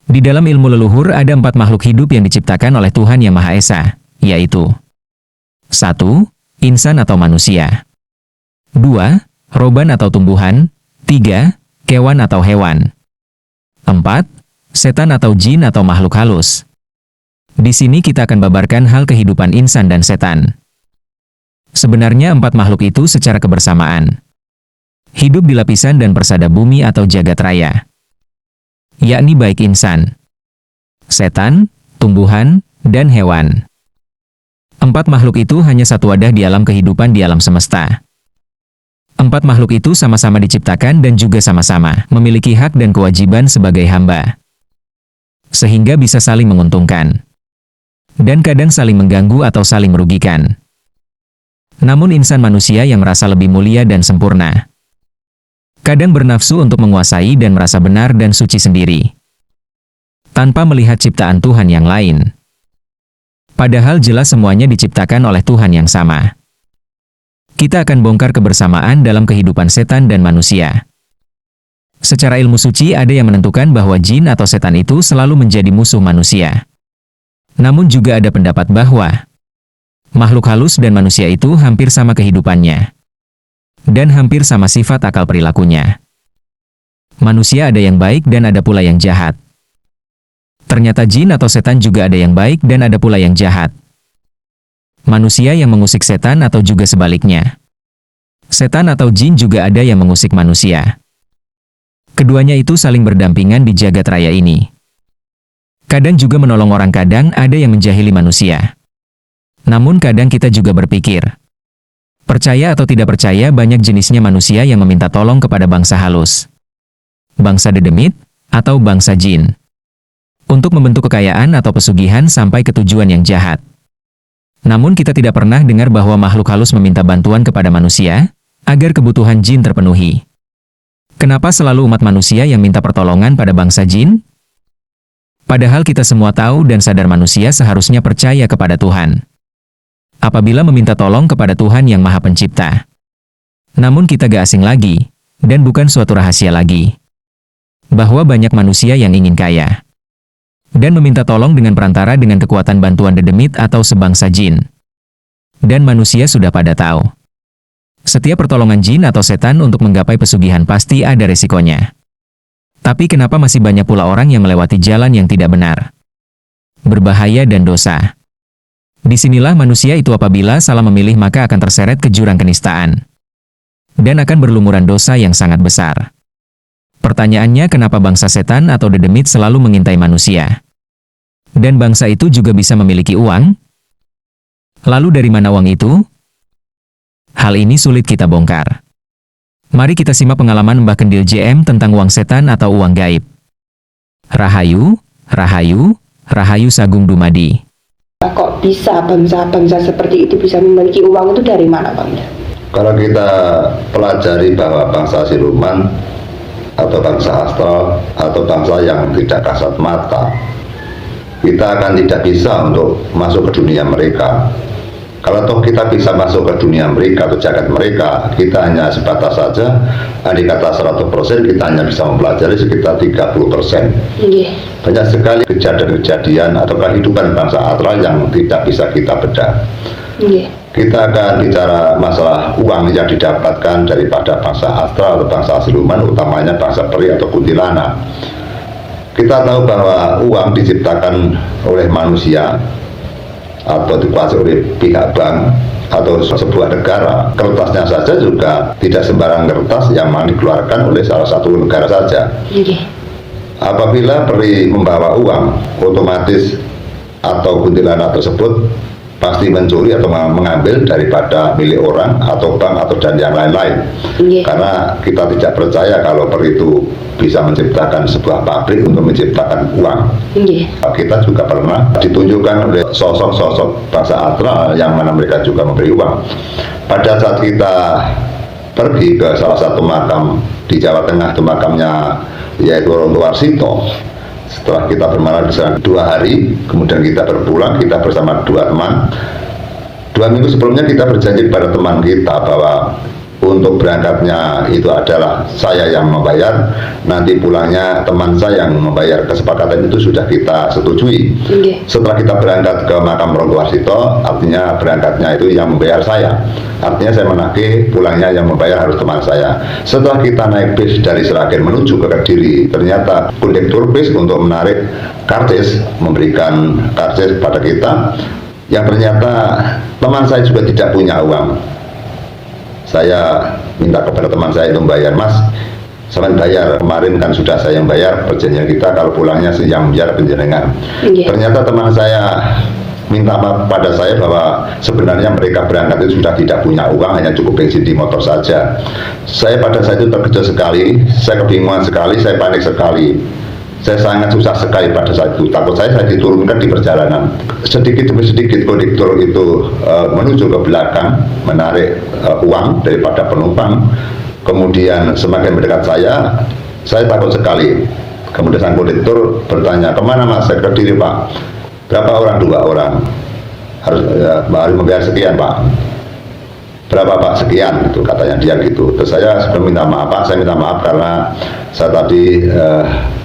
Di dalam ilmu leluhur ada 4 makhluk hidup yang diciptakan oleh Tuhan Yang Maha Esa, yaitu 1. Insan atau manusia. 2. Roban atau tumbuhan. 3. Kewan atau hewan. 4. Setan atau jin atau makhluk halus. Di sini kita akan babarkan hal kehidupan insan dan setan. Sebenarnya 4 makhluk itu secara kebersamaan hidup di lapisan dan persada bumi atau jagat raya, yakni baik insan, setan, tumbuhan, dan hewan. 4 makhluk itu hanya satu wadah di alam kehidupan di alam semesta. 4 makhluk itu sama-sama diciptakan dan juga sama-sama memiliki hak dan kewajiban sebagai hamba, sehingga bisa saling menguntungkan, dan kadang saling mengganggu atau saling merugikan. Namun insan manusia yang merasa lebih mulia dan sempurna, kadang bernafsu untuk menguasai dan merasa benar dan suci sendiri, tanpa melihat ciptaan Tuhan yang lain. Padahal jelas semuanya diciptakan oleh Tuhan yang sama. Kita akan bongkar kebersamaan dalam kehidupan setan dan manusia. Secara ilmu suci ada yang menentukan bahwa jin atau setan itu selalu menjadi musuh manusia. Namun juga ada pendapat bahwa makhluk halus dan manusia itu hampir sama kehidupannya, dan hampir sama sifat akal perilakunya. Manusia ada yang baik dan ada pula yang jahat. Ternyata jin atau setan juga ada yang baik dan ada pula yang jahat. Manusia yang mengusik setan atau juga sebaliknya. Setan atau jin juga ada yang mengusik manusia. Keduanya itu saling berdampingan di jagat raya ini. Kadang juga menolong orang, kadang ada yang menjahili manusia. Namun kadang kita juga berpikir, percaya atau tidak percaya, banyak jenisnya manusia yang meminta tolong kepada bangsa halus, bangsa dedemit, atau bangsa jin, untuk membentuk kekayaan atau pesugihan sampai ke tujuan yang jahat. Namun kita tidak pernah dengar bahwa makhluk halus meminta bantuan kepada manusia, agar kebutuhan jin terpenuhi. Kenapa selalu umat manusia yang minta pertolongan pada bangsa jin? Padahal kita semua tahu dan sadar manusia seharusnya percaya kepada Tuhan apabila meminta tolong kepada Tuhan yang Maha Pencipta. Namun kita gak asing lagi, dan bukan suatu rahasia lagi, bahwa banyak manusia yang ingin kaya dan meminta tolong dengan perantara dengan kekuatan bantuan dedemit atau sebangsa jin. Dan manusia sudah pada tahu, setiap pertolongan jin atau setan untuk menggapai pesugihan pasti ada resikonya. Tapi kenapa masih banyak pula orang yang melewati jalan yang tidak benar, berbahaya dan dosa? Disinilah manusia itu apabila salah memilih maka akan terseret ke jurang kenistaan, dan akan berlumuran dosa yang sangat besar. Pertanyaannya, kenapa bangsa setan atau dedemit selalu mengintai manusia? Dan bangsa itu juga bisa memiliki uang? Lalu dari mana uang itu? Hal ini sulit kita bongkar. Mari kita simak pengalaman Mbah Kendil JM tentang uang setan atau uang gaib. Rahayu, Rahayu, Rahayu Sagung Dumadi. Kok bisa bangsa-bangsa seperti itu bisa memiliki uang itu dari mana, Bang? Kalau kita pelajari bahwa bangsa siluman atau bangsa astral atau bangsa yang tidak kasat mata, kita akan tidak bisa untuk masuk ke dunia mereka. Kalau toh kita bisa masuk ke dunia mereka atau jagat mereka, kita hanya sebatas saja, andai kata 100%, kita hanya bisa mempelajari sekitar 30%. Banyak sekali kejadian-kejadian atau kehidupan bangsa astral yang tidak bisa kita bedah. Kita akan bicara masalah uang yang didapatkan daripada bangsa astral atau bangsa siluman, utamanya bangsa peri atau kuntilanak. Kita tahu bahwa uang diciptakan oleh manusia atau dikuasai oleh pihak bank atau sebuah negara. Kertasnya saja juga tidak sembarang kertas yang dikeluarkan oleh salah satu negara saja. Apabila peri membawa uang, otomatis atau kuntilanak tersebut pasti mencuri atau mengambil daripada milik orang atau bank atau dan yang lain-lain. Karena kita tidak percaya kalau peri itu bisa menciptakan sebuah pabrik untuk menciptakan uang. Kita juga pernah ditunjukkan oleh sosok-sosok bangsa astral yang mana mereka juga memberi uang. Pada saat kita pergi ke salah satu makam di Jawa Tengah, itu makamnya yaitu Ronto Warsito. Setelah kita bermalam di sana 2 hari, kemudian kita berpulang, kita bersama 2 teman. 2 minggu sebelumnya kita berjanji kepada teman kita bahwa untuk berangkatnya itu adalah saya yang membayar, nanti pulangnya teman saya yang membayar. Kesepakatan itu sudah kita setujui. Setelah kita berangkat ke makam Ronggowarsito, artinya berangkatnya itu yang membayar saya, artinya saya menagih, pulangnya yang membayar harus teman saya. Setelah kita naik bis dari Seragen menuju ke Kediri, ternyata kondektur bis untuk menarik karcis, memberikan karcis pada kita, yang ternyata teman saya juga tidak punya uang. Saya minta kepada teman saya untuk membayar, Mas, saya bayar, kemarin kan sudah saya yang bayar, perjanjian kita kalau pulangnya yang bayar penjenengan. Ternyata teman saya minta maaf pada saya bahwa sebenarnya mereka berangkat itu sudah tidak punya uang, hanya cukup bensin di motor saja. Saya pada saat itu terkejut sekali, saya kebingungan sekali, saya panik sekali. Saya sangat susah sekali pada saat itu. Takut saya diturunkan di perjalanan. Sedikit demi sedikit kondektur itu menuju ke belakang, menarik uang daripada penumpang. Kemudian semakin mendekat saya takut sekali. Kemudian sang kondektur bertanya, kemana Mas? Saya ke Kediri Pak. Berapa orang? 2 orang. Harus membayar sekian Pak. Berapa Pak? Sekian, itu katanya dia gitu. Terus saya sebelum minta maaf Pak, saya minta maaf karena saya tadi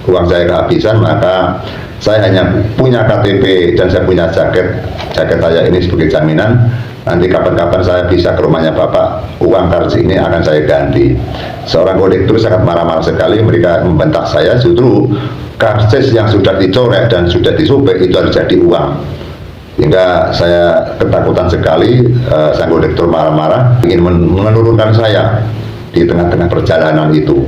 uang saya kehabisan, maka saya hanya punya KTP dan saya punya jaket saya ini sebagai jaminan. Nanti kapan-kapan saya bisa ke rumahnya Bapak, uang karcis ini akan saya ganti. Seorang kondektur sangat marah-marah sekali, mereka membentak saya, justru karcis yang sudah dicoret dan sudah disubek itu harus jadi uang. Hingga saya ketakutan sekali, sang kondektur marah-marah, ingin menurunkan saya di tengah-tengah perjalanan itu.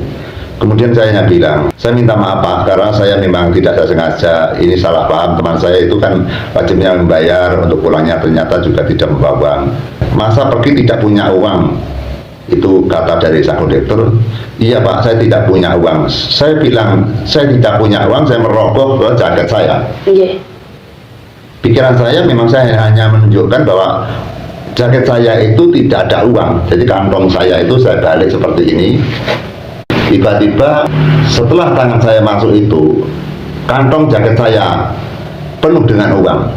Kemudian saya hanya bilang, saya minta maaf Pak, karena saya memang tidak sengaja, ini salah paham, teman saya itu kan wajibnya membayar, untuk pulangnya ternyata juga tidak membawa uang. Masa pergi tidak punya uang? Itu kata dari sang kondektur. Iya Pak, saya tidak punya uang. Saya bilang, saya tidak punya uang, saya merogoh ke jaket saya. Pikiran saya memang saya hanya menunjukkan bahwa jaket saya itu tidak ada uang. Jadi kantong saya itu saya balik seperti ini. Tiba-tiba setelah tangan saya masuk itu, kantong jaket saya penuh dengan uang,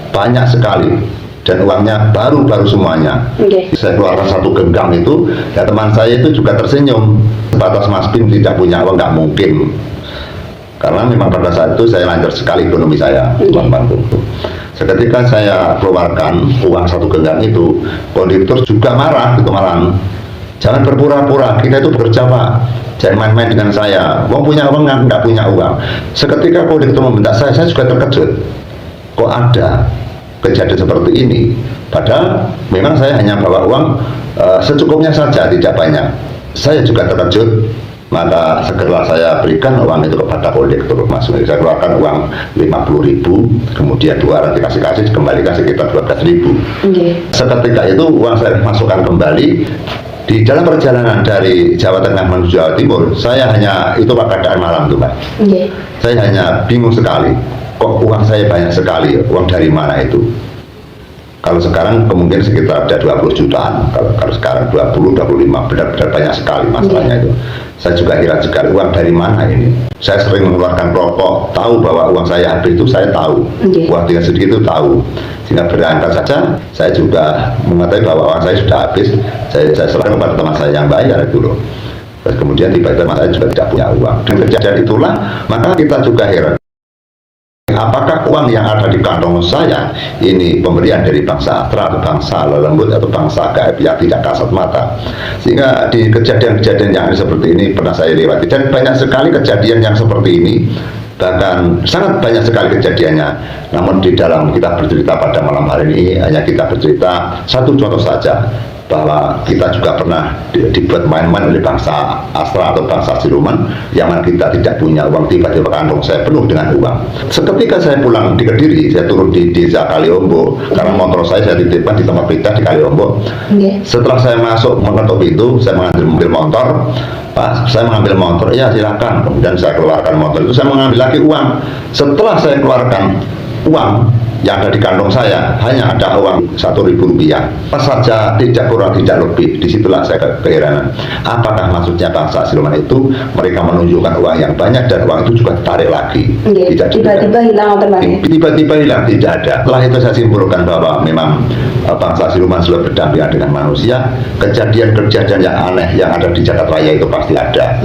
banyak sekali, dan uangnya baru-baru semuanya. Saya keluarkan 1 genggam itu, ya teman saya itu juga tersenyum. Sebatas Mas Bim tidak punya uang, nggak mungkin, karena memang pada saat itu saya lancar sekali ekonomi saya. Seketika saya keluarkan uang 1 genggam itu, kondektur juga marah gitu, malah jangan berpura-pura, kita itu bekerja Pak, jangan main-main dengan saya, mau punya uang nggak punya uang. Seketika kondektur membentak saya juga terkejut, kok ada kejadian seperti ini, padahal memang saya hanya bawa uang secukupnya saja, tidak banyak. Saya juga terkejut, maka segera saya berikan uang itu kepada kondektur. Saya keluarkan uang 50.000, kemudian 2 orang dikasih kembalikan sekitar 12.000. Seketika itu uang saya masukkan kembali. Di dalam perjalanan dari Jawa Tengah menuju Jawa Timur, saya hanya, itu keadaan malam tuh Pak. Saya hanya bingung sekali, kok uang saya banyak sekali, uang dari mana itu? Kalau sekarang kemungkinan sekitar ada 20 jutaan, kalau sekarang 20, 25, benar-benar banyak sekali masalahnya itu. Saya juga heran sekali, uang dari mana ini? Saya sering mengeluarkan rokok, tahu bahwa uang saya habis itu saya tahu, uang tinggal sedikit itu tahu. Sehingga berangkat saja, saya juga mengetahui bahwa uang saya sudah habis, saya serahkan kepada teman saya yang bayar itu loh. Terus kemudian tiba-tiba teman saya juga tidak punya uang. Dengan kejadian itulah, maka kita juga heran. Apakah uang yang ada di kantong saya ini pemberian dari bangsa Astra atau bangsa lelembut atau bangsa gaib yang tidak kasat mata? Sehingga di kejadian-kejadian yang seperti ini pernah saya lewati, dan banyak sekali kejadian yang seperti ini, bahkan sangat banyak sekali kejadiannya. Namun di dalam kita bercerita pada malam hari ini, hanya kita bercerita 1 contoh saja, bahwa kita juga pernah dibuat main-main oleh bangsa Astra atau bangsa siluman, yang mana kita tidak punya uang, tiba-tiba kantong saya penuh dengan uang. Seketika saya pulang di Kediri, saya turun di desa Kaliombo, karena motor saya titipkan di tempat pindah di Kaliombo. Setelah saya masuk mengetuk pintu, saya mengambil motor. Pak, saya mengambil motor, ya silakan. Kemudian saya keluarkan motor itu, saya mengambil lagi uang. Setelah saya keluarkan uang, yang ada di kantong saya hanya ada uang Rp1.000. Pas saja, tidak kurang tidak lebih. Disitulah saya keheranan. Apakah maksudnya bangsa siluman itu mereka menunjukkan uang yang banyak dan uang itu juga ditarik lagi? Tidak tiba-tiba hilang otomatis. Tiba-tiba hilang, tidak ada. Setelah itu saya simpulkan bahwa memang bangsa siluman selalu berdampingan dengan manusia. Kejadian-kejadian yang aneh yang ada di jagat raya itu pasti ada.